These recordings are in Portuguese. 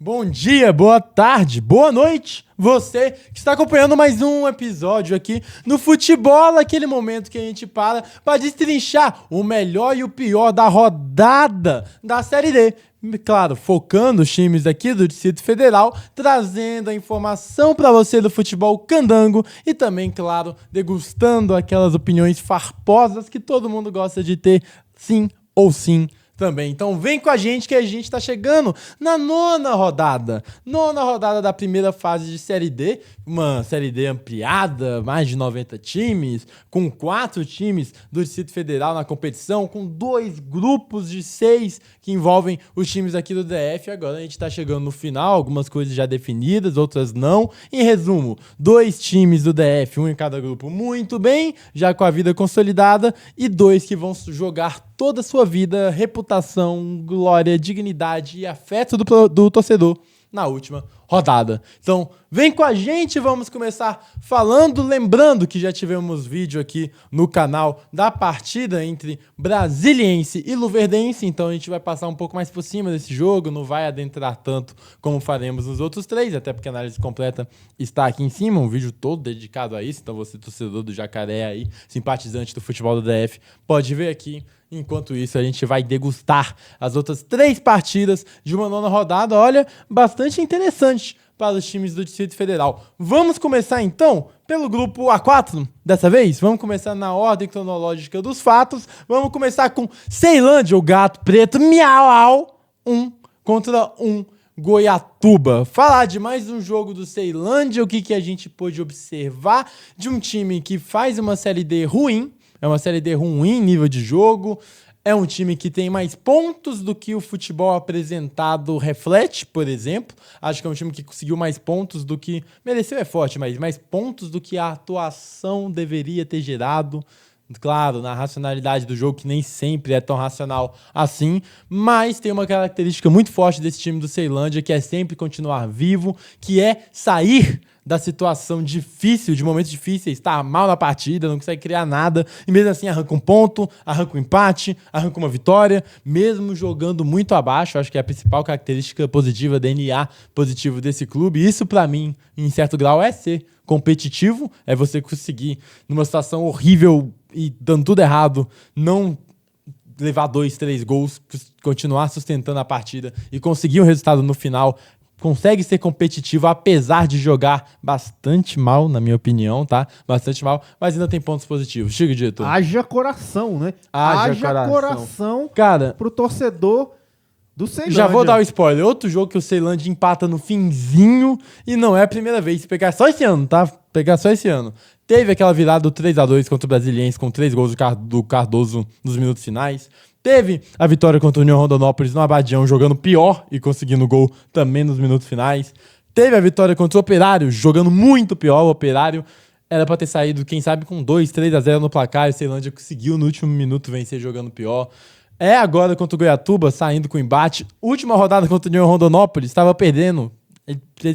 Bom dia, boa tarde, boa noite, você que está acompanhando mais um episódio aqui no Futebol, aquele momento que a gente para destrinchar o melhor e o pior da rodada da Série D. Claro, focando os times aqui do Distrito Federal, trazendo a informação para você do futebol candango e também, claro, degustando aquelas opiniões farposas que todo mundo gosta de ter, sim ou sim também. Então vem com a gente que a gente tá chegando na nona rodada da primeira fase de Série D, uma Série D ampliada, mais de 90 times, com 4 times do Distrito Federal na competição, com 2 grupos de 6 que envolvem os times aqui do DF. Agora a gente tá chegando no final, algumas coisas já definidas, outras não. Em resumo, 2 times do DF, um em cada grupo, muito bem, já com a vida consolidada, e 2 que vão jogar toda a sua vida, reputação, glória, dignidade e afeto do torcedor na última rodada. Então, vem com a gente, vamos começar falando, lembrando que já tivemos vídeo aqui no canal da partida entre Brasiliense e Luverdense, então a gente vai passar um pouco mais por cima desse jogo, não vai adentrar tanto como faremos nos outros 3, até porque a análise completa está aqui em cima, um vídeo todo dedicado a isso, então você, torcedor do Jacaré aí, simpatizante do futebol do DF, pode ver aqui. Enquanto isso, a gente vai degustar as outras 3 partidas de uma nona rodada, olha, bastante interessante para os times do Distrito Federal. Vamos começar então pelo grupo A4, dessa vez? Vamos começar na ordem cronológica dos fatos. Vamos começar com Ceilândia, o gato preto, miau, 1 contra 1. Goiatuba. Falar de mais um jogo do Ceilândia, o que a gente pôde observar de um time que faz uma Série D ruim. É uma Série D ruim em nível de jogo, é um time que tem mais pontos do que o futebol apresentado reflete, por exemplo. Acho que é um time que conseguiu mais pontos do que... mereceu é forte, mas mais pontos do que a atuação deveria ter gerado. Claro, na racionalidade do jogo, que nem sempre é tão racional assim, mas tem uma característica muito forte desse time do Ceilândia, que é sempre continuar vivo, que é sair da situação difícil, de momentos difíceis, tá mal na partida, não consegue criar nada, e mesmo assim arranca um ponto, arranca um empate, arranca uma vitória, mesmo jogando muito abaixo. Acho que é a principal característica positiva, DNA positivo desse clube. Isso, pra mim, em certo grau, é ser competitivo, é você conseguir, numa situação horrível e dando tudo errado, não levar 2, 3 gols, continuar sustentando a partida e conseguir um resultado no final. Consegue ser competitivo, apesar de jogar bastante mal, na minha opinião, tá? Bastante mal, mas ainda tem pontos positivos. Chega, diretor. Haja coração, né? Haja coração, cara, pro torcedor do Ceilândia. Já vou dar o spoiler. Outro jogo que o Ceilândia empata no finzinho e não é a primeira vez. Se pegar só esse ano, tá? Pegar só esse ano. Teve aquela virada do 3-2 contra o Brasiliense, com 3 gols do Cardoso nos minutos finais. Teve a vitória contra o União Rondonópolis no Abadião, jogando pior e conseguindo gol também nos minutos finais. Teve a vitória contra o Operário, jogando muito pior. O Operário era pra ter saído, quem sabe, com 2, 3-0 no placar. E o Ceilândia conseguiu no último minuto vencer jogando pior. É agora contra o Goiatuba, saindo com embate. Última rodada contra o União Rondonópolis, estava perdendo,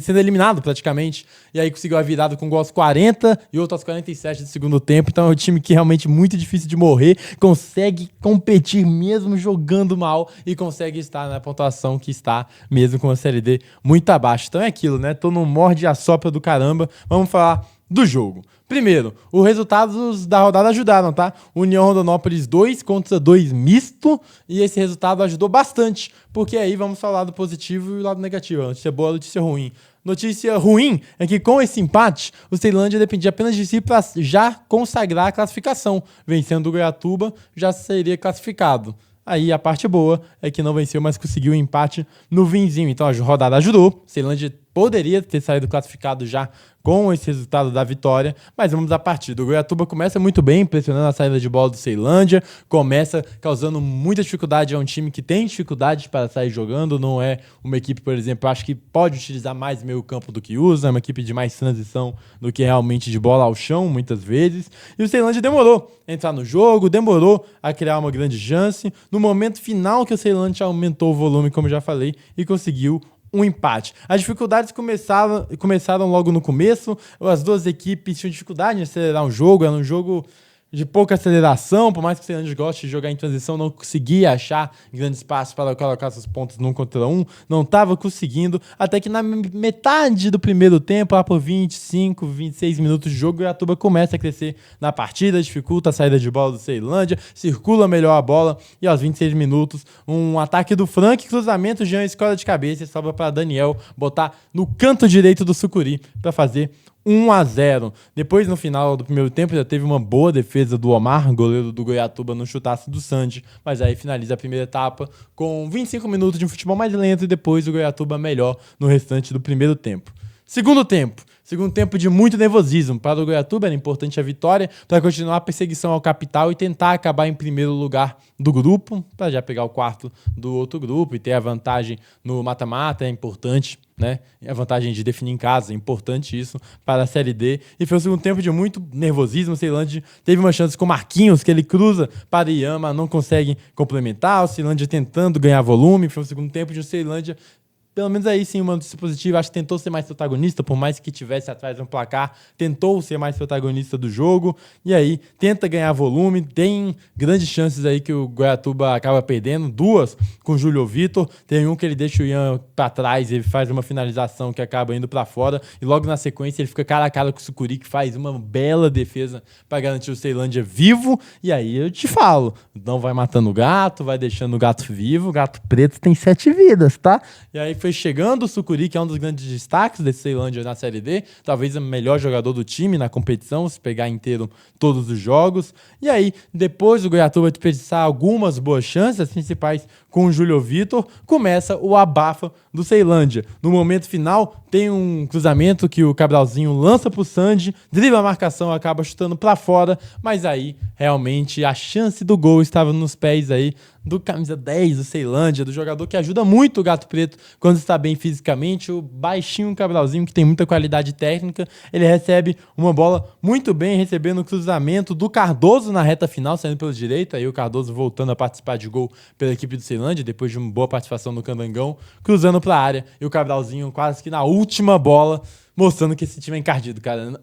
sendo eliminado praticamente, e aí conseguiu a virada com gol aos 40 e outro aos 47 do segundo tempo. Então é um time que é realmente muito difícil de morrer, consegue competir mesmo jogando mal e consegue estar na pontuação que está, mesmo com a Série D muito abaixo. Então é aquilo, né? Tô num morde e assopra do caramba. Vamos falar do jogo. Primeiro, os resultados da rodada ajudaram, tá? União Rondonópolis 2 contra 2 misto, e esse resultado ajudou bastante, porque aí vamos falar do positivo e do lado negativo. Notícia boa, notícia ruim. Notícia ruim é que com esse empate, o Ceilândia dependia apenas de si para já consagrar a classificação. Vencendo o Goiatuba, já seria classificado. Aí a parte boa é que não venceu, mas conseguiu um empate no vinzinho. Então a rodada ajudou. Ceilândia poderia ter saído classificado já com esse resultado da vitória, mas vamos à partida. O Goiatuba começa muito bem, pressionando a saída de bola do Ceilândia, começa causando muita dificuldade. É um time que tem dificuldade para sair jogando, não é uma equipe, por exemplo, acho que pode utilizar mais meio campo do que usa, é uma equipe de mais transição do que realmente de bola ao chão, muitas vezes. E o Ceilândia demorou a entrar no jogo, demorou a criar uma grande chance. No momento final que o Ceilândia aumentou o volume, como já falei, e conseguiu um empate. As dificuldades começaram logo no começo. As duas equipes tinham dificuldade em acelerar um jogo. Era um jogo de pouca aceleração, por mais que o Ceilândia goste de jogar em transição, não conseguia achar grande espaço para colocar seus pontos num contra um, não estava conseguindo, até que na metade do primeiro tempo, lá por 25, 26 minutos de jogo, o Goiatuba começa a crescer na partida, dificulta a saída de bola do Ceilândia, circula melhor a bola, e aos 26 minutos, um ataque do Frank, cruzamento, Jean escola de cabeça, e sobra para Daniel botar no canto direito do Sucuri para fazer 1-0. Depois, no final do primeiro tempo, já teve uma boa defesa do Omar, goleiro do Goiatuba, no chutaço do Sandy, mas aí finaliza a primeira etapa com 25 minutos de um futebol mais lento e depois o Goiatuba melhor no restante do primeiro tempo. Segundo tempo de muito nervosismo. Para o Goiatuba era importante a vitória para continuar a perseguição ao capital e tentar acabar em primeiro lugar do grupo, para já pegar o quarto do outro grupo e ter a vantagem no mata-mata, é importante, né? A vantagem de definir em casa, é importante isso para a Série D. E foi um segundo tempo de muito nervosismo. O Ceilândia teve uma chance com o Marquinhos, que ele cruza para Iama, não consegue complementar. O Ceilândia tentando ganhar volume. Foi um segundo tempo de o Ceilândia, pelo menos aí sim, uma notícia positiva, acho que tentou ser mais protagonista, por mais que tivesse atrás no placar, tentou ser mais protagonista do jogo, e aí tenta ganhar volume, tem grandes chances aí que o Goiatuba acaba perdendo, duas com o Júlio Vitor, tem um que ele deixa o Ian pra trás, ele faz uma finalização que acaba indo pra fora, e logo na sequência ele fica cara a cara com o Sucuri, que faz uma bela defesa pra garantir o Ceilândia vivo, e aí eu te falo, não vai matando o gato, vai deixando o gato vivo, o gato preto tem 7 vidas, tá? E aí foi chegando o Sucuri, que é um dos grandes destaques desse Ceilândia na Série D, talvez o melhor jogador do time na competição, se pegar inteiro todos os jogos. E aí, depois o Goiatuba desperdiçar algumas boas chances, as principais com o Júlio Vitor, começa o abafa do Ceilândia. No momento final, tem um cruzamento que o Cabralzinho lança pro Sandy, dribla a marcação, acaba chutando pra fora, mas aí, realmente, a chance do gol estava nos pés aí do camisa 10 do Ceilândia, do jogador que ajuda muito o Gato Preto quando está bem fisicamente, o baixinho Cabralzinho, que tem muita qualidade técnica. Ele recebe uma bola muito bem, recebendo o cruzamento do Cardoso na reta final, saindo pelo direito, aí o Cardoso voltando a participar de gol pela equipe do Ceilândia, depois de uma boa participação no Candangão, cruzando para a área, e o Cabralzinho quase que na última bola, mostrando que esse time é encardido, cara.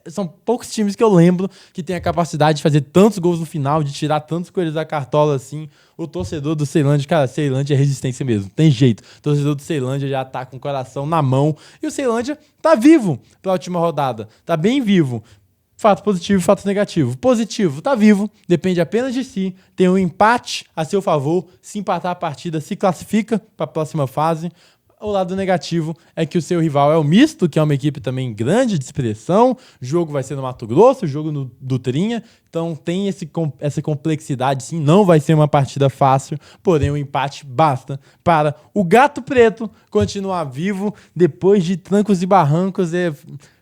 São poucos times que eu lembro que tem a capacidade de fazer tantos gols no final, de tirar tantos coelhos da cartola assim. O torcedor do Ceilândia, cara, Ceilândia é resistência mesmo, tem jeito. O torcedor do Ceilândia já tá com o coração na mão. E o Ceilândia tá vivo pra última rodada, tá bem vivo. Fato positivo e fato negativo. Positivo, tá vivo, depende apenas de si, tem um empate a seu favor, se empatar a partida, se classifica para a próxima fase. O lado negativo é que o seu rival é o Misto, que é uma equipe também grande de expressão. O jogo vai ser no Mato Grosso, o jogo no Dutrinha. Então tem essa complexidade, sim. Não vai ser uma partida fácil, porém o empate basta para o Gato Preto continuar vivo depois de trancos e barrancos.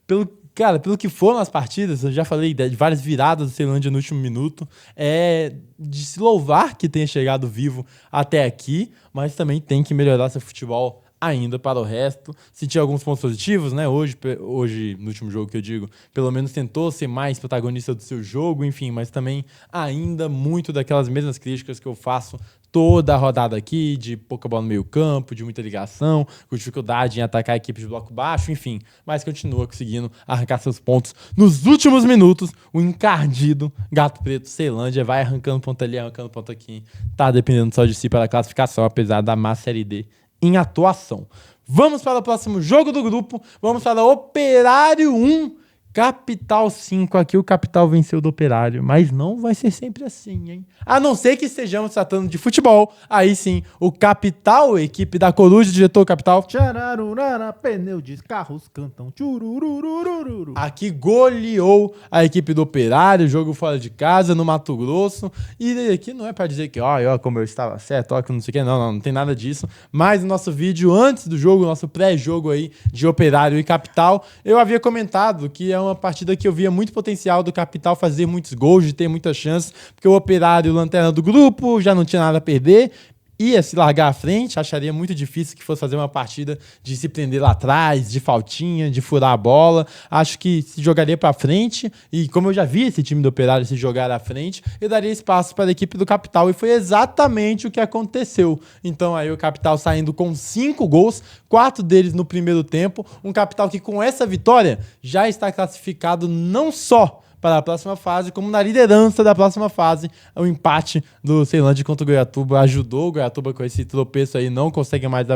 Pelo que foram as partidas, eu já falei de várias viradas do Ceilândia no último minuto, é de se louvar que tenha chegado vivo até aqui, mas também tem que melhorar seu futebol ainda para o resto. Se tinha alguns pontos positivos, né? Hoje, no último jogo que eu digo, pelo menos tentou ser mais protagonista do seu jogo, enfim, mas também ainda muito daquelas mesmas críticas que eu faço toda a rodada aqui, de pouca bola no meio campo, de muita ligação, com dificuldade em atacar a equipe de bloco baixo, enfim, mas continua conseguindo arrancar seus pontos. Nos últimos minutos, o encardido Gato Preto Ceilândia vai arrancando ponto ali, arrancando ponto aqui, tá dependendo só de si para a classificação, apesar da má Série D em atuação. Vamos para o próximo jogo do grupo. Vamos para Operário 1, Capital 5. Aqui o Capital venceu do Operário, mas não vai ser sempre assim, hein? A não ser que estejamos tratando de futebol. Aí sim, o Capital, equipe da Coruja, diretor Capital. Tchararurara, pneu de carros cantam tchurururururu. Aqui goleou a equipe do Operário, jogo fora de casa, no Mato Grosso. E aqui não é pra dizer que, ó, como eu estava certo, ó, que não sei o que, não tem nada disso. Mas no nosso vídeo antes do jogo, nosso pré-jogo aí de Operário e Capital, eu havia comentado que é uma partida que eu via muito potencial do Capital fazer muitos gols, de ter muitas chances, porque o Operário, lanterna do grupo, já não tinha nada a perder, ia se largar à frente, acharia muito difícil que fosse fazer uma partida de se prender lá atrás, de faltinha, de furar a bola. Acho que se jogaria para frente, e como eu já vi esse time do Operário se jogar à frente, eu daria espaço para a equipe do Capital, e foi exatamente o que aconteceu. Então aí o Capital saindo com 5 gols, 4 deles no primeiro tempo, um Capital que com essa vitória já está classificado não só para a próxima fase, como na liderança da próxima fase. O empate do Ceilândia contra o Goiatuba ajudou. O Goiatuba, com esse tropeço aí, não consegue mais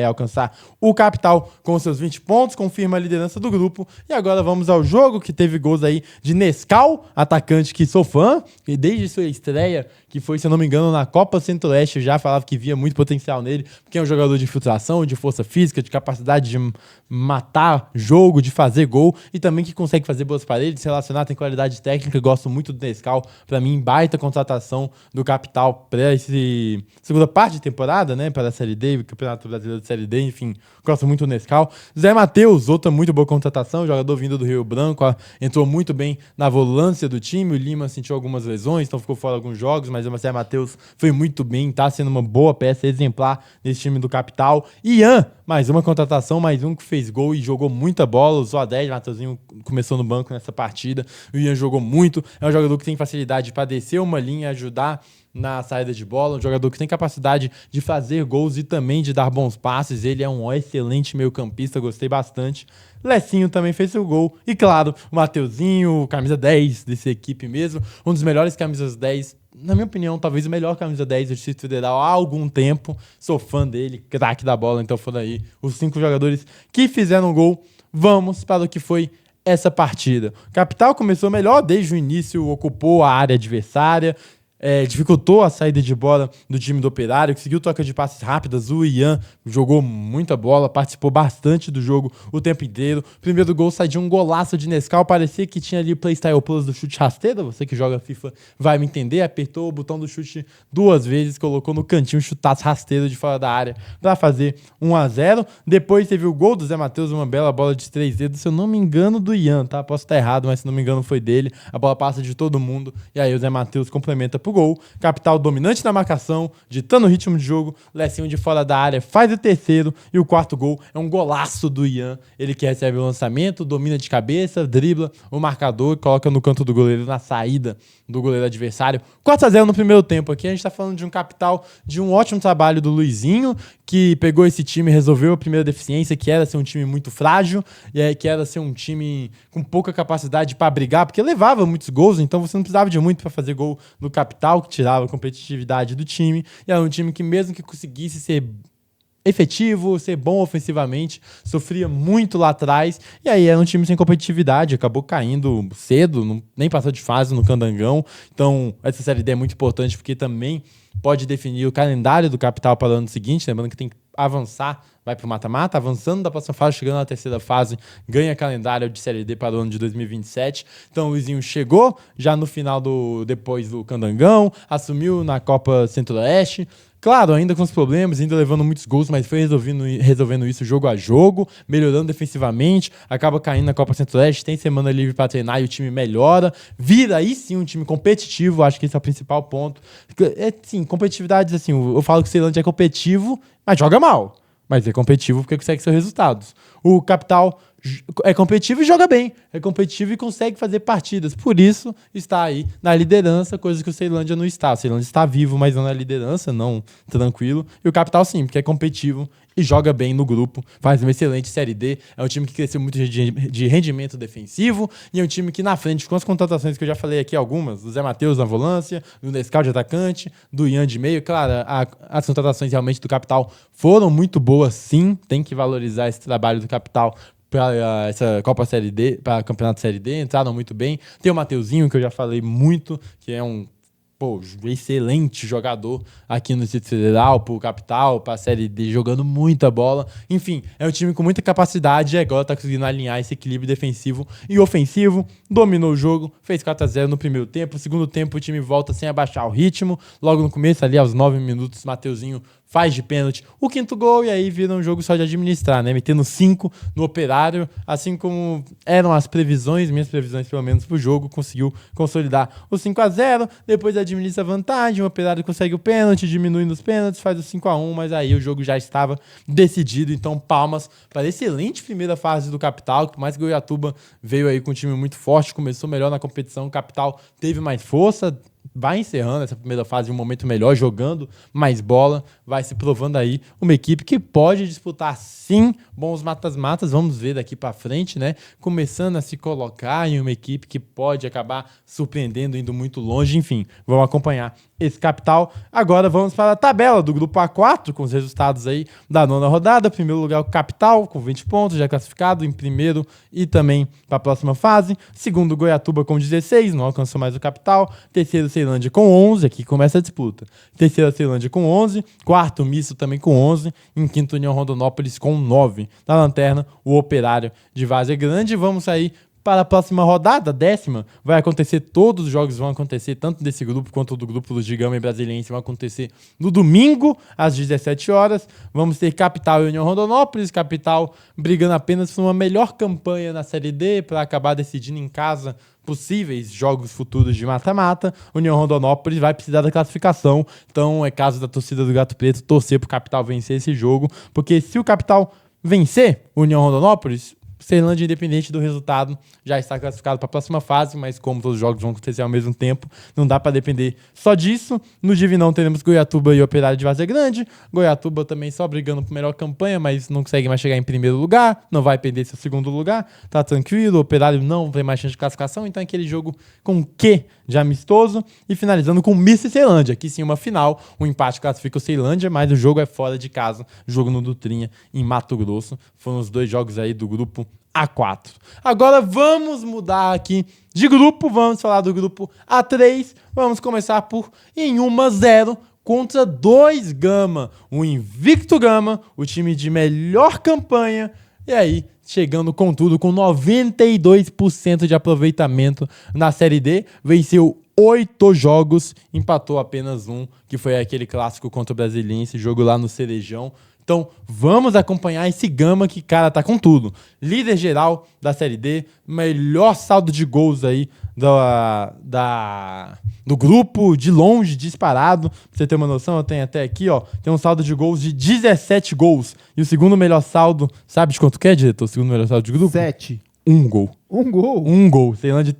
alcançar o Capital com seus 20 pontos, confirma a liderança do grupo. E agora vamos ao jogo, que teve gols aí de Nescau, atacante que sou fã, e desde sua estreia, que foi, se eu não me engano, na Copa Centro-Oeste, eu já falava que via muito potencial nele, porque é um jogador de infiltração, de força física, de capacidade de matar jogo, de fazer gol, e também que consegue fazer boas paredes, se relacionar, tem qualidade técnica. Gosto muito do Nescau. Pra mim, baita contratação do Capital para essa segunda parte de temporada, né, para a Série D, Campeonato Brasileiro de Série D, enfim, gosto muito do Nescau. Zé Matheus, outra muito boa contratação, jogador vindo do Rio Branco, entrou muito bem na volância do time. O Lima sentiu algumas lesões, então ficou fora alguns jogos, mas o Zé Matheus foi muito bem, tá sendo uma boa peça exemplar nesse time do Capital. Ian, mais uma contratação, mais um que fez gol e jogou muita bola. Usou a 10, Matheusinho começou no banco nessa partida. O Ian jogou muito, é um jogador que tem facilidade para descer uma linha, ajudar na saída de bola, um jogador que tem capacidade de fazer gols e também de dar bons passes. Ele é um excelente meio-campista, gostei bastante. Lecinho também fez seu gol. E claro, o Matheusinho, camisa 10 dessa equipe mesmo, um dos melhores camisas 10, na minha opinião, talvez o melhor camisa 10 do Distrito Federal há algum tempo. Sou fã dele, craque da bola, então foram aí os 5 jogadores que fizeram gol. Vamos para o que foi essa partida. O Capital começou melhor desde o início, ocupou a área adversária, dificultou a saída de bola do time do Operário, conseguiu troca de passes rápidas. O Ian jogou muita bola, participou bastante do jogo o tempo inteiro. O primeiro gol sai de um golaço de Nescau, parecia que tinha ali o Playstyle Plus do chute rasteiro. Você que joga FIFA vai me entender. Apertou o botão do chute 2 vezes, colocou no cantinho, chutaço rasteiro de fora da área para fazer 1-0. Depois teve o gol do Zé Matheus, uma bela bola de 3 dedos, se eu não me engano, do Ian, tá? Posso estar errado, mas se não me engano foi dele. A bola passa de todo mundo e aí o Zé Matheus complementa pro gol. Capital dominante na marcação, ditando o ritmo de jogo. Lecinho de fora da área faz o terceiro e o quarto gol é um golaço do Ian. Ele que recebe o lançamento, domina de cabeça, dribla o marcador e coloca no canto do goleiro, na saída do goleiro adversário. 4-0 no primeiro tempo. Aqui a gente tá falando de um Capital, de um ótimo trabalho do Luizinho, que pegou esse time e resolveu a primeira deficiência, que era ser um time muito frágil, que era ser um time com pouca capacidade para brigar, porque levava muitos gols, então você não precisava de muito para fazer gol no Capital, que tirava a competitividade do time. E era um time que, mesmo que conseguisse ser efetivo, ser bom ofensivamente, sofria muito lá atrás, e aí era um time sem competitividade, acabou caindo cedo, nem passou de fase no Candangão. Então essa Série D é muito importante, porque também pode definir o calendário do Capital para o ano seguinte, lembrando que tem que avançar, vai para o mata-mata, avançando da próxima fase, chegando na terceira fase, ganha calendário de Série D para o ano de 2027. Então o Luizinho chegou já no final depois do Candangão, assumiu na Copa Centro-Oeste. Claro, ainda com os problemas, ainda levando muitos gols, mas foi resolvendo isso jogo a jogo, melhorando defensivamente, acaba caindo na Copa Centro-Oeste, tem semana livre para treinar e o time melhora, vira aí sim um time competitivo, acho que esse é o principal ponto. Sim, competitividade, assim, eu falo que o Ceilândia é competitivo, mas joga mal. Mas é competitivo porque consegue seus resultados. O Capital é competitivo e joga bem. É competitivo e consegue fazer partidas. Por isso, está aí na liderança, coisa que o Ceilândia não está. O Ceilândia está vivo, mas não na liderança, não tranquilo. E o Capital sim, porque é competitivo e joga bem no grupo. Faz uma excelente Série D. É um time que cresceu muito de rendimento defensivo. E é um time que na frente, com as contratações que eu já falei aqui, algumas, do Zé Matheus na volância, do Nescau de atacante, do Ian de meio. Claro, as contratações realmente do Capital foram muito boas, sim. Tem que valorizar esse trabalho do Capital para essa Copa Série D, para Campeonato Série D, entraram muito bem. Tem o Matheusinho, que eu já falei muito, que é um excelente jogador aqui no Distrito Federal, pro Capital, pra Série D, jogando muita bola. Enfim, é um time com muita capacidade e agora tá conseguindo alinhar esse equilíbrio defensivo e ofensivo. Dominou o jogo, fez 4-0 no primeiro tempo. No segundo tempo, o time volta sem abaixar o ritmo. Logo no começo, ali aos 9 minutos, Matheusinho faz de pênalti o quinto gol e aí vira um jogo só de administrar, né? Metendo 5 no Operário, assim como eram as previsões, minhas previsões pelo menos pro jogo, conseguiu consolidar o 5-0, depois administra a vantagem, o Operário consegue o pênalti, diminui nos pênaltis, faz o 5-1, mas aí o jogo já estava decidido, então palmas para a excelente primeira fase do Capital, que por mais que o Goiatuba veio aí com um time muito forte, começou melhor na competição, o Capital teve mais força, vai encerrando essa primeira fase em um momento melhor, jogando mais bola, vai se provando aí uma equipe que pode disputar sim bons matas-matas, vamos ver daqui para frente, né? Começando a se colocar em uma equipe que pode acabar surpreendendo, indo muito longe, enfim, vamos acompanhar esse capital. Agora vamos para a tabela do grupo A4, com os resultados aí da 9ª rodada. Primeiro lugar o Capital, com 20 pontos, já classificado em primeiro e também para a próxima fase. Segundo, Goiatuba com 16, não alcançou mais o Capital. Terceiro, Ceilândia com 11, aqui começa a disputa. Terceiro, Ceilândia com 11. Quarto, Misto também com 11. Em quinto, União Rondonópolis com 9. Na lanterna, o Operário de Várzea Grande. Vamos sair para a próxima rodada, 10ª, vai acontecer, todos os jogos vão acontecer, tanto desse grupo quanto do grupo do Gama e Brasiliense, vão acontecer no domingo, às 17 horas. Vamos ter Capital e União Rondonópolis, Capital brigando apenas por uma melhor campanha na Série D, para acabar decidindo em casa possíveis jogos futuros de mata-mata. União Rondonópolis vai precisar da classificação, então é caso da torcida do Gato Preto torcer para o Capital vencer esse jogo, porque se o Capital vencer União Rondonópolis, Ceilândia, independente do resultado, já está classificado para a próxima fase, mas como todos os jogos vão acontecer ao mesmo tempo, não dá para depender só disso. No Divinão teremos Goiatuba e Operário de Várzea Grande. Goiatuba também só brigando por melhor campanha, mas não consegue mais chegar em primeiro lugar, não vai perder seu segundo lugar, tá tranquilo. O Operário não tem mais chance de classificação, então é aquele jogo com Q de amistoso. E finalizando com Misto e Ceilândia, aqui sim uma final, o empate classifica o Ceilândia, mas o jogo é fora de casa, jogo no Dutrinha, em Mato Grosso. Foram os dois jogos aí do grupo A4. Agora vamos mudar aqui de grupo, vamos falar do grupo A3. Vamos começar por Inhuma 0 contra 2 Gama. O invicto Gama, o time de melhor campanha, e aí chegando com tudo, com 92% de aproveitamento na Série D, venceu 8 jogos, empatou apenas um, que foi aquele clássico contra o Brasiliense, jogo lá no Cerejão. Então, vamos acompanhar esse Gama que, cara, tá com tudo. Líder geral da Série D, melhor saldo de gols aí do grupo, de longe, disparado. Pra você ter uma noção, eu tenho até aqui, ó, tem um saldo de gols de 17 gols. E o segundo melhor saldo, sabe de quanto que é, diretor? O segundo melhor saldo de grupo? 7. Um gol. Um gol? Um gol.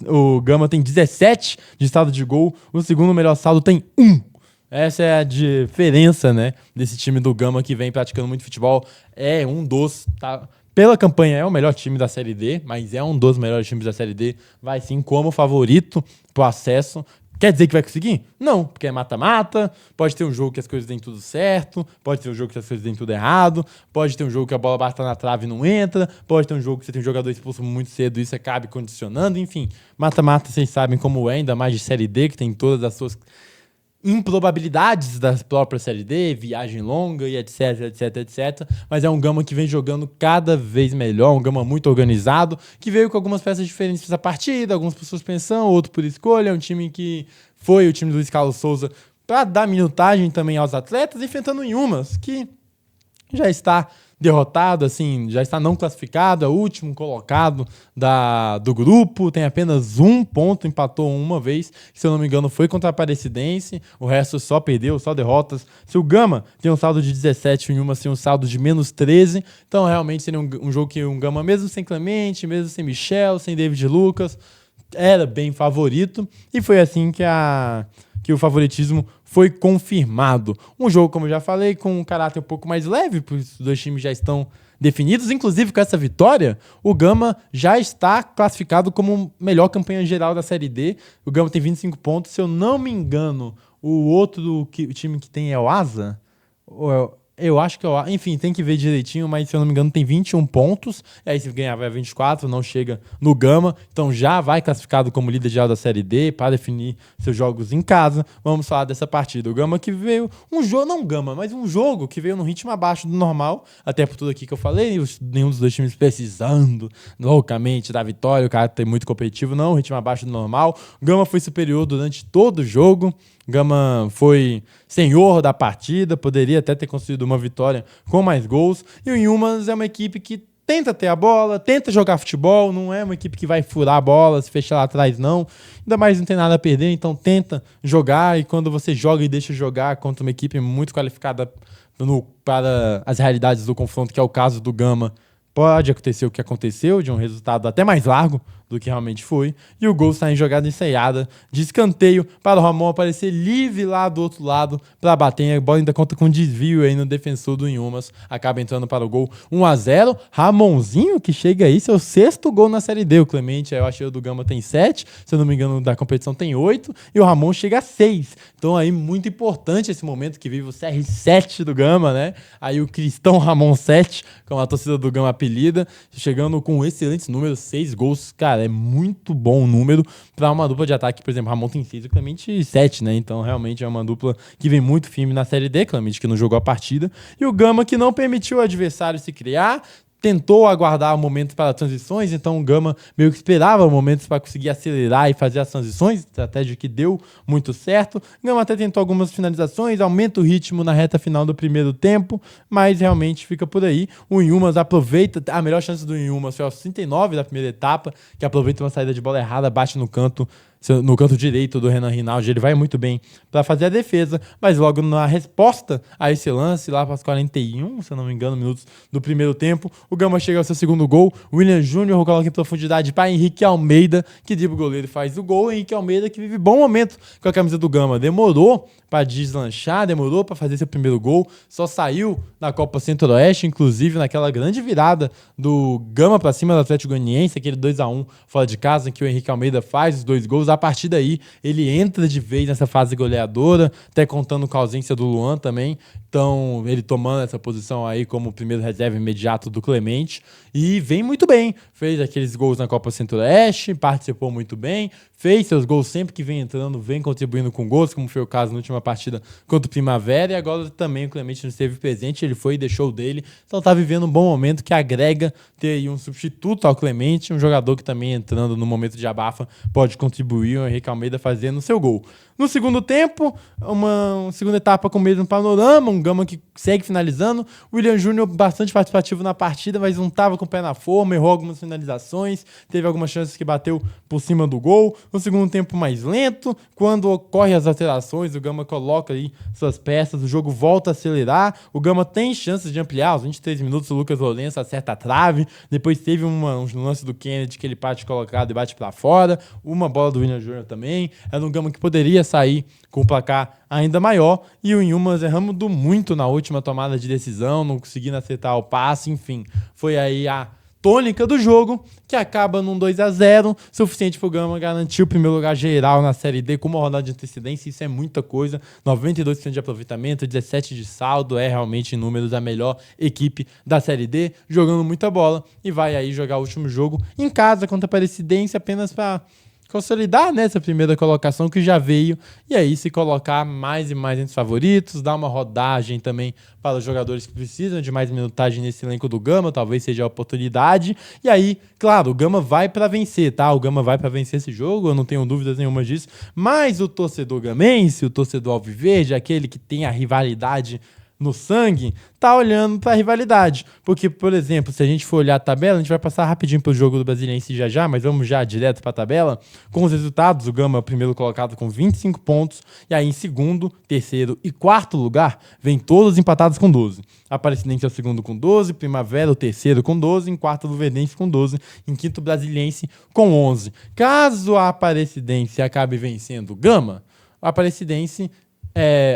O Gama tem 17 de saldo de gol, o segundo melhor saldo tem 1. Essa é a diferença, né, desse time do Gama que vem praticando muito futebol. É um dos... Tá, pela campanha é o melhor time da Série D, mas é um dos melhores times da Série D. Vai sim como favorito pro acesso. Quer dizer que vai conseguir? Não, porque é mata-mata. Pode ter um jogo que as coisas deem tudo certo. Pode ter um jogo que as coisas deem tudo errado. Pode ter um jogo que a bola bate na trave e não entra. Pode ter um jogo que você tem um jogador expulso muito cedo e isso acabe condicionando. Enfim, mata-mata vocês sabem como é, ainda mais de Série D, que tem todas as suas improbabilidades da própria Série D, viagem longa e etc, etc, etc. Mas é um Gama que vem jogando cada vez melhor, um Gama muito organizado, que veio com algumas peças diferentes nessa partida, alguns por suspensão, outro por escolha. É um time que foi o time do Luiz Carlos Souza para dar minutagem também aos atletas, enfrentando o Inhumas, que já está derrotado, assim, já está não classificado, é o último colocado do grupo, tem apenas 1 ponto, empatou uma vez, que, se eu não me engano, foi contra a Aparecidense, o resto só perdeu, só derrotas. Se o Gama tem um saldo de 17 e o Inhuma tem um saldo de menos 13, então realmente seria um jogo que o Gama, mesmo sem Clemente, mesmo sem Michel, sem David Lucas, era bem favorito, e foi assim que o favoritismo foi confirmado. Um jogo, como eu já falei, com um caráter um pouco mais leve, porque os dois times já estão definidos. Inclusive, com essa vitória, o Gama já está classificado como melhor campanha geral da Série D. O Gama tem 25 pontos. Se eu não me engano, o time que tem é o Asa? Eu acho que é o Asa. Enfim, tem que ver direitinho, mas se eu não me engano tem 21 pontos. E aí se ganhar vai 24, não chega no Gama. Então já vai classificado como líder geral da Série D para definir seus jogos em casa. Vamos falar dessa partida. O Gama que veio, um jogo que veio num ritmo abaixo do normal. Até por tudo aqui que eu falei, nenhum dos dois times precisando loucamente da vitória. O cara tem muito competitivo, não, ritmo abaixo do normal. O Gama foi superior durante todo o jogo. Gama foi senhor da partida, poderia até ter conseguido uma vitória com mais gols. E o Inhumas é uma equipe que tenta ter a bola, tenta jogar futebol, não é uma equipe que vai furar a bola, se fechar lá atrás, não. Ainda mais não tem nada a perder, então tenta jogar. E quando você joga e deixa jogar contra uma equipe muito qualificada para as realidades do confronto, que é o caso do Gama, pode acontecer o que aconteceu, de um resultado até mais largo do que realmente foi. E o gol sai em jogada ensaiada, de escanteio, para o Ramon aparecer livre lá do outro lado para bater. A bola ainda conta com desvio aí no defensor do Inhumas. Acaba entrando para o gol 1-0. Ramonzinho, que chega aí, seu 6º gol na Série D. O Clemente, eu achei o do Gama tem 7, se eu não me engano, da competição tem 8. E o Ramon chega a 6. Então aí, muito importante esse momento que vive o CR7 do Gama, né? Aí o Cristão Ramon 7, como a torcida do Gama apelida, chegando com excelentes números, 6 gols. Cara, é muito bom o número para uma dupla de ataque. Por exemplo, Ramon tem 6 e o Clemente 7, né? Então realmente é uma dupla que vem muito firme na Série D. Clemente que não jogou a partida. E o Gama que não permitiu o adversário se criar, tentou aguardar momentos para transições, então o Gama meio que esperava momentos para conseguir acelerar e fazer as transições, estratégia que deu muito certo. O Gama até tentou algumas finalizações, aumenta o ritmo na reta final do primeiro tempo, mas realmente fica por aí. O Inhumas aproveita, a melhor chance do Inhumas foi aos 39 da primeira etapa, que aproveita uma saída de bola errada, bate no canto direito do Renan Rinaldi. Ele vai muito bem para fazer a defesa, mas logo na resposta a esse lance, lá para os 41, se eu não me engano, minutos do primeiro tempo, o Gama chega ao seu segundo gol. O William Júnior coloca em profundidade para Henrique Almeida, que dribla o goleiro e faz o gol. Henrique Almeida que vive bom momento com a camisa do Gama. Demorou para deslanchar, demorou para fazer seu primeiro gol, só saiu na Copa Centro-Oeste, inclusive naquela grande virada do Gama para cima do Atlético Goianiense, aquele 2-1 fora de casa, em que o Henrique Almeida faz os 2 gols. A partir daí, ele entra de vez nessa fase goleadora, até contando com a ausência do Luan também. Então, ele tomando essa posição aí como primeiro reserva imediato do Clemente. E vem muito bem. Fez aqueles gols na Copa Centro-Oeste, participou muito bem, fez seus gols sempre que vem entrando, vem contribuindo com gols, como foi o caso na última partida contra o Primavera. E agora também o Clemente não esteve presente, ele foi e deixou o dele. Então tá vivendo um bom momento que agrega ter aí um substituto ao Clemente, um jogador que também entrando no momento de abafa pode contribuir, o Henrique Almeida fazendo o seu gol. No segundo tempo, uma segunda etapa com o mesmo panorama, um Gama que segue finalizando. O William Júnior bastante participativo na partida, mas não estava com o pé na forma, errou algumas finalizações, teve algumas chances que bateu por cima do gol. No segundo tempo mais lento, quando ocorrem as alterações, o Gama coloca aí suas peças, o jogo volta a acelerar, o Gama tem chances de ampliar. Aos 23 minutos o Lucas Lourenço acerta a trave, depois teve um lance do Kennedy que ele parte colocado e bate para fora, uma bola do William Júnior também. Era um Gama que poderia sair com um placar ainda maior, e o Inhumas errando muito na última tomada de decisão, não conseguindo acertar o passe, enfim, foi aí a tônica do jogo, que acaba num 2-0, suficiente para o Gama garantir o primeiro lugar geral na Série D com uma rodada de antecedência. Isso é muita coisa, 92% de aproveitamento, 17 de saldo, é realmente em números a melhor equipe da Série D, jogando muita bola, e vai aí jogar o último jogo em casa contra a Aparecidense, apenas para consolidar nessa primeira colocação que já veio, e aí se colocar mais e mais entre os favoritos, dar uma rodagem também para os jogadores que precisam de mais minutagem nesse elenco do Gama, talvez seja a oportunidade. E aí, claro, o Gama vai para vencer, tá? O Gama vai para vencer esse jogo, eu não tenho dúvidas nenhuma disso, mas o torcedor gamense, o torcedor alviverde, aquele que tem a rivalidade no sangue, tá olhando para a rivalidade. Porque, por exemplo, se a gente for olhar a tabela, a gente vai passar rapidinho pro jogo do Brasiliense já, mas vamos já direto para a tabela. Com os resultados, o Gama primeiro colocado com 25 pontos, e aí em segundo, terceiro e quarto lugar, vem todos empatados com 12. Aparecidense é o segundo com 12, Primavera o terceiro com 12, em quarto Luverdense com 12, em quinto Brasiliense com 11. Caso a Aparecidense acabe vencendo o Gama, a Aparecidense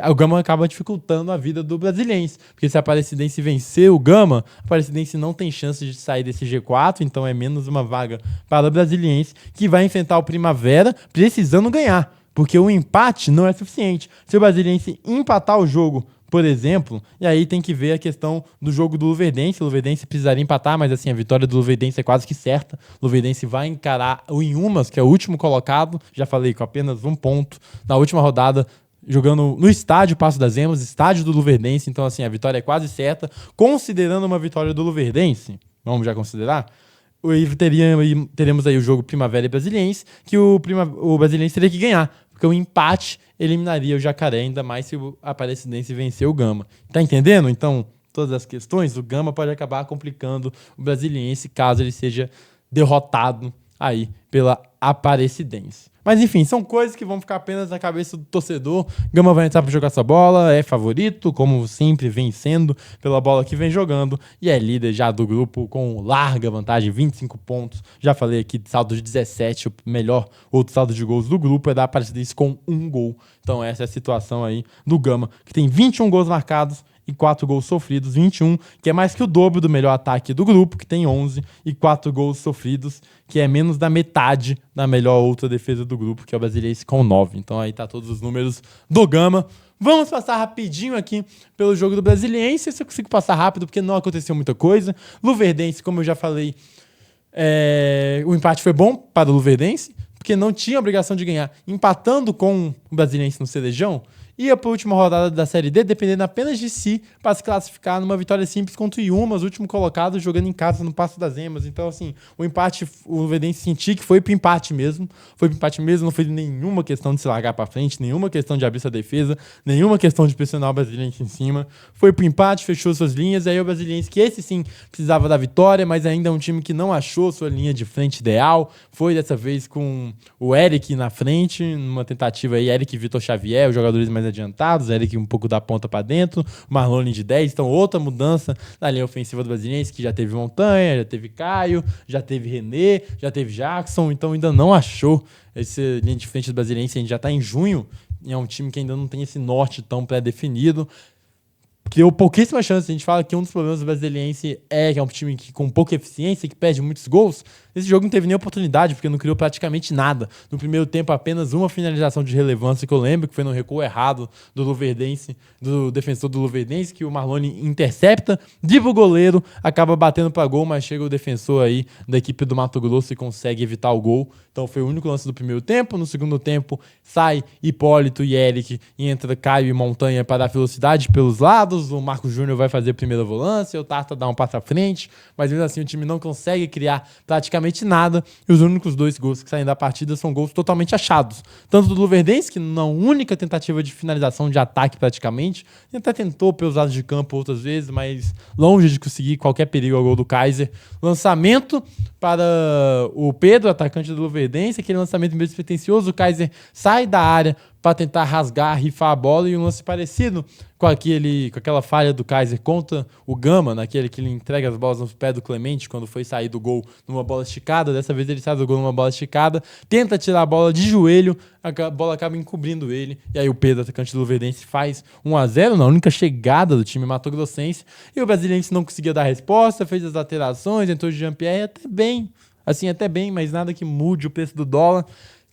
o Gama acaba dificultando a vida do Brasiliense, porque se a Aparecidense vencer o Gama, a Aparecidense não tem chance de sair desse G4, então é menos uma vaga para o Brasiliense, que vai enfrentar o Primavera precisando ganhar, porque o empate não é suficiente. Se o Brasiliense empatar o jogo, por exemplo, e aí tem que ver a questão do jogo do Luverdense. O Luverdense precisaria empatar, mas assim, a vitória do Luverdense é quase que certa. O Luverdense vai encarar o Inhumas, que é o último colocado, já falei, com apenas 1 ponto na última rodada, jogando no estádio Passo das Emas, estádio do Luverdense. Então assim, a vitória é quase certa. Considerando uma vitória do Luverdense, vamos já considerar, teremos aí o jogo Primavera e Brasiliense, que o Brasiliense teria que ganhar, porque o empate eliminaria o Jacaré, ainda mais se o Aparecidense vencer o Gama. Tá entendendo? Então, todas as questões, o Gama pode acabar complicando o Brasiliense caso ele seja derrotado aí pela Aparecidense. Mas enfim, são coisas que vão ficar apenas na cabeça do torcedor. Gama vai entrar para jogar essa bola, é favorito, como sempre vem sendo, pela bola que vem jogando, e é líder já do grupo com larga vantagem, 25 pontos. Já falei aqui de saldo de 17, o melhor outro saldo de gols do grupo é da Aparecidense com 1 gol. Então essa é a situação aí do Gama, que tem 21 gols marcados e 4 gols sofridos, 21, que é mais que o dobro do melhor ataque do grupo, que tem 11, e 4 gols sofridos, que é menos da metade da melhor outra defesa do grupo, que é o Brasiliense com 9. Então aí tá todos os números do Gama. Vamos passar rapidinho aqui pelo jogo do Brasiliense, se eu consigo passar rápido, porque não aconteceu muita coisa. Luverdense, como eu já falei, o empate foi bom para o Luverdense, porque não tinha obrigação de ganhar. Empatando com o Brasiliense no Cerejão, ia para a última rodada da Série D, dependendo apenas de si, para se classificar numa vitória simples contra o Yumas, último colocado, jogando em casa no Passo das Emas. Então, assim, o empate, o Luverdense senti que foi para empate mesmo. Foi para empate mesmo, não foi nenhuma questão de se largar para frente, nenhuma questão de abrir sua defesa, nenhuma questão de pressionar o Brasiliense em cima. Foi para empate, fechou suas linhas, aí o Brasiliense, que esse sim precisava da vitória, mas ainda é um time que não achou sua linha de frente ideal. Foi dessa vez com o Eric na frente, numa tentativa aí, Eric e Vitor Xavier, os jogadores mais adiantados, Eric um pouco da ponta para dentro, Marlone de 10, então outra mudança na linha ofensiva do Brasiliense, que já teve Montanha, já teve Caio, já teve René, já teve Jackson, então ainda não achou essa linha de frente do Brasiliense, a gente já está em junho, e é um time que ainda não tem esse norte tão pré-definido, criou pouquíssimas chances. A gente fala que um dos problemas do Brasiliense é que é um time que, com pouca eficiência, que perde muitos gols. Esse jogo não teve nem oportunidade, porque não criou praticamente nada. No primeiro tempo, apenas uma finalização de relevância que eu lembro, que foi no recuo errado do Luverdense, do defensor do Luverdense, que o Marlone intercepta, dribla o goleiro, acaba batendo para gol, mas chega o defensor aí da equipe do Mato Grosso e consegue evitar o gol. Então foi o único lance do primeiro tempo. No segundo tempo, sai Hipólito e Eric, e entra Caio e Montanha para dar velocidade pelos lados. O Marco Júnior vai fazer a primeira volância, o Tarta dá um passo à frente, mas mesmo assim o time não consegue criar praticamente nada, e os únicos 2 gols que saem da partida são gols totalmente achados. Tanto do Luverdense, que na única tentativa de finalização de ataque praticamente, ele até tentou pelos lados de campo outras vezes, mas longe de conseguir qualquer perigo ao gol do Kaiser. Lançamento para o Pedro, atacante do Luverdense, aquele lançamento meio despretensioso, o Kaiser sai da área para tentar rasgar, rifar a bola, e um lance parecido com aquela falha do Kaiser contra o Gama, naquele que ele entrega as bolas no pé do Clemente quando foi sair do gol numa bola esticada. Dessa vez ele sai do gol numa bola esticada, tenta tirar a bola de joelho, a bola acaba encobrindo ele, e aí o Pedro, atacante do Luverdense, faz 1-0 na única chegada do time mato-grossense, e o Brasiliense não conseguia dar resposta, fez as alterações, entrou de Jean-Pierre até bem, mas nada que mude o preço do dólar.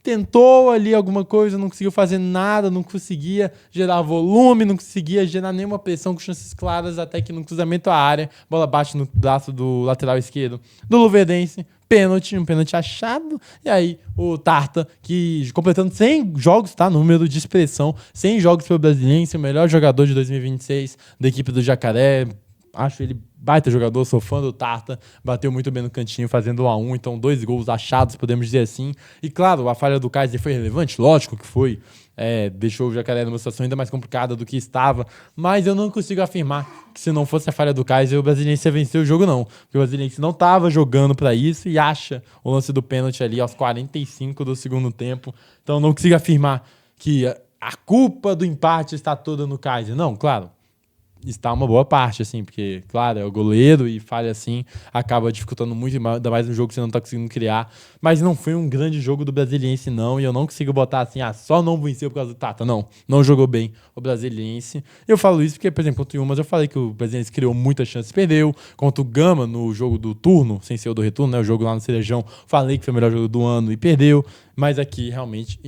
Tentou ali alguma coisa, não conseguiu fazer nada, não conseguia gerar volume, não conseguia gerar nenhuma pressão com chances claras, até que no cruzamento à área, a bola bate no braço do lateral esquerdo do Luverdense, um pênalti achado, e aí o Tarta, que completando 100 jogos, tá? Número de expressão, 100 jogos pelo Brasiliense, o melhor jogador de 2026 da equipe do Jacaré. Acho ele baita jogador, sou fã do Tarta, bateu muito bem no cantinho, fazendo 1-1, então 2 gols achados, podemos dizer assim. E claro, a falha do Kaiser foi relevante, lógico que foi, deixou o Jacaré numa situação ainda mais complicada do que estava, mas eu não consigo afirmar que se não fosse a falha do Kaiser, o Brasiliense ia vencer o jogo não, porque o Brasiliense não estava jogando para isso e acha o lance do pênalti ali aos 45 do segundo tempo, então não consigo afirmar que a culpa do empate está toda no Kaiser, não, claro. Está uma boa parte, assim, porque, claro, é o goleiro e falha assim, acaba dificultando muito, ainda mais no jogo que você não está conseguindo criar. Mas não foi um grande jogo do Brasiliense, não, e eu não consigo botar assim, só não venceu por causa do Tata. Não jogou bem o Brasiliense. Eu falo isso porque, por exemplo, contra o Yumas eu falei que o Brasiliense criou muitas chances, perdeu. Contra o Gama, no jogo do turno, sem ser o do retorno, né, o jogo lá no Cerejão, falei que foi o melhor jogo do ano e perdeu. Mas aqui, realmente...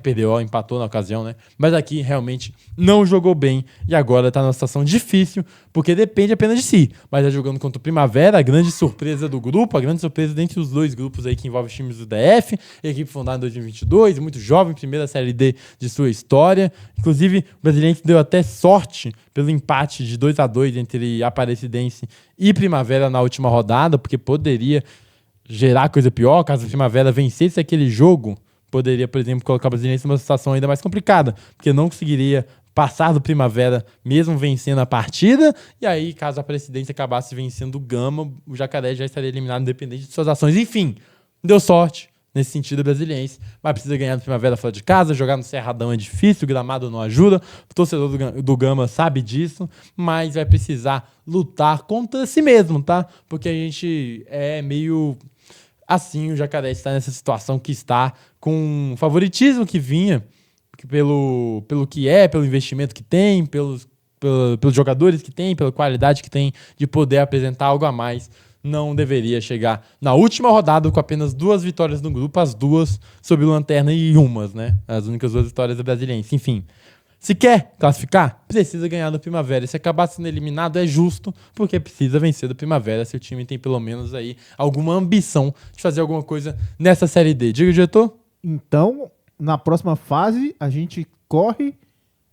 perdeu, empatou na ocasião, né? Mas aqui realmente não jogou bem e agora tá numa situação difícil, porque depende apenas de si. Mas é jogando contra o Primavera, a grande surpresa do grupo, a grande surpresa dentre os 2 grupos aí que envolve os times do DF, equipe fundada em 2022, muito jovem, primeira Série D de sua história. Inclusive, o Brasiliense deu até sorte pelo empate de 2-2 entre Aparecidense e Primavera na última rodada, porque poderia gerar coisa pior, caso a Primavera vencesse aquele jogo. Poderia, por exemplo, colocar o Brasiliense numa situação ainda mais complicada, porque não conseguiria passar do Primavera mesmo vencendo a partida, e aí, caso a Aparecidense acabasse vencendo o Gama, o Jacaré já estaria eliminado independente de suas ações. Enfim, deu sorte nesse sentido brasiliense, mas precisa ganhar no Primavera fora de casa, jogar no Cerradão é difícil, o gramado não ajuda, o torcedor do Gama sabe disso, mas vai precisar lutar contra si mesmo, tá? Porque a gente é meio assim, o Jacaré está nessa situação que está, com o favoritismo que vinha, pelo que é, pelo investimento que tem, pelos jogadores que tem, pela qualidade que tem de poder apresentar algo a mais, não deveria chegar na última rodada com apenas 2 vitórias no grupo, as 2 sob lanterna e umas, né? As únicas 2 vitórias da Brasiliense. Enfim, se quer classificar, precisa ganhar do Primavera. Se acabar sendo eliminado, é justo, porque precisa vencer do Primavera se o time tem pelo menos aí alguma ambição de fazer alguma coisa nessa Série D. Diga, diretor? Então, na próxima fase, a gente corre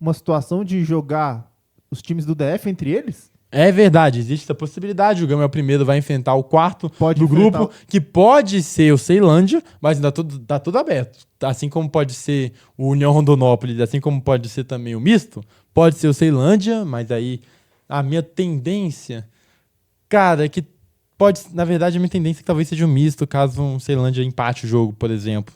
uma situação de jogar os times do DF entre eles? É verdade, existe essa possibilidade. O Gama é o primeiro, vai enfrentar o quarto do grupo, que pode ser o Ceilândia, mas ainda tá tudo aberto. Assim como pode ser o União Rondonópolis, assim como pode ser também o misto, pode ser o Ceilândia, mas aí a minha tendência, cara, é que pode, na verdade, a minha tendência é que talvez seja o misto, caso um Ceilândia empate o jogo, por exemplo.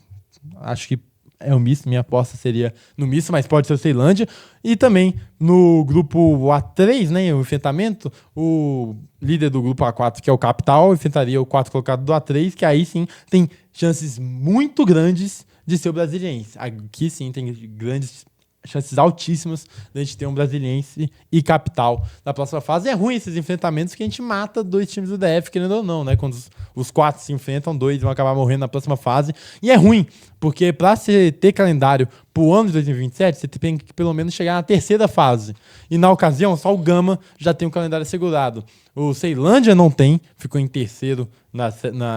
Acho que é o misto, minha aposta seria no misto, mas pode ser o Ceilândia. E também no grupo A3, né, o enfrentamento, o líder do grupo A4, que é o Capital, enfrentaria o 4 colocado do A3, que aí sim tem chances muito grandes de ser o Brasiliense. Aqui sim tem chances altíssimas de a gente ter um Brasiliense e Capital na próxima fase. É ruim esses enfrentamentos que a gente mata 2 times do DF, querendo ou não, né? Quando os 4 se enfrentam, 2 vão acabar morrendo na próxima fase. E é ruim, porque para você ter calendário pro ano de 2027, você tem que pelo menos chegar na 3ª fase. E na ocasião, só o Gama já tem um calendário assegurado. O Ceilândia não tem, ficou em 3º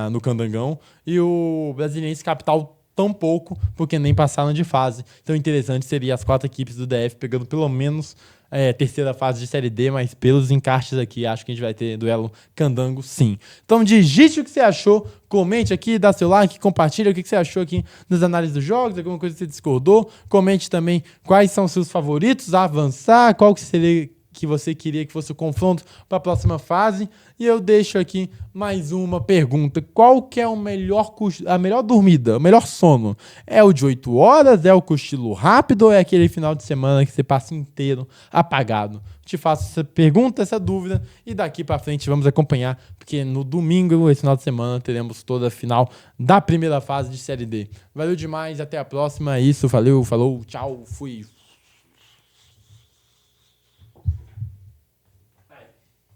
no Candangão. E o Brasiliense Capital tão pouco, porque nem passaram de fase. Então, interessante seria as 4 equipes do DF pegando pelo menos 3ª fase de Série D, mas pelos encaixes aqui, acho que a gente vai ter duelo Candango, sim. Então, digite o que você achou, comente aqui, dá seu like, compartilha o que você achou aqui nas análises dos jogos, alguma coisa que você discordou. Comente também quais são os seus favoritos a avançar, qual que seria que você queria que fosse o confronto para a próxima fase. E eu deixo aqui mais uma pergunta. Qual que é a melhor dormida, o melhor sono? É o de 8 horas? É o cochilo rápido? Ou é aquele final de semana que você passa inteiro apagado? Te faço essa pergunta, essa dúvida, e daqui para frente vamos acompanhar, porque no domingo, esse final de semana, teremos toda a final da primeira fase de Série D. Valeu demais, até a próxima. É isso, valeu, falou, tchau, fui.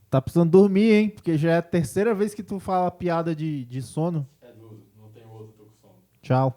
Tá precisando dormir, hein? Porque já é a 3ª vez que tu fala piada de sono. Não tem outro, tô com sono. Tchau.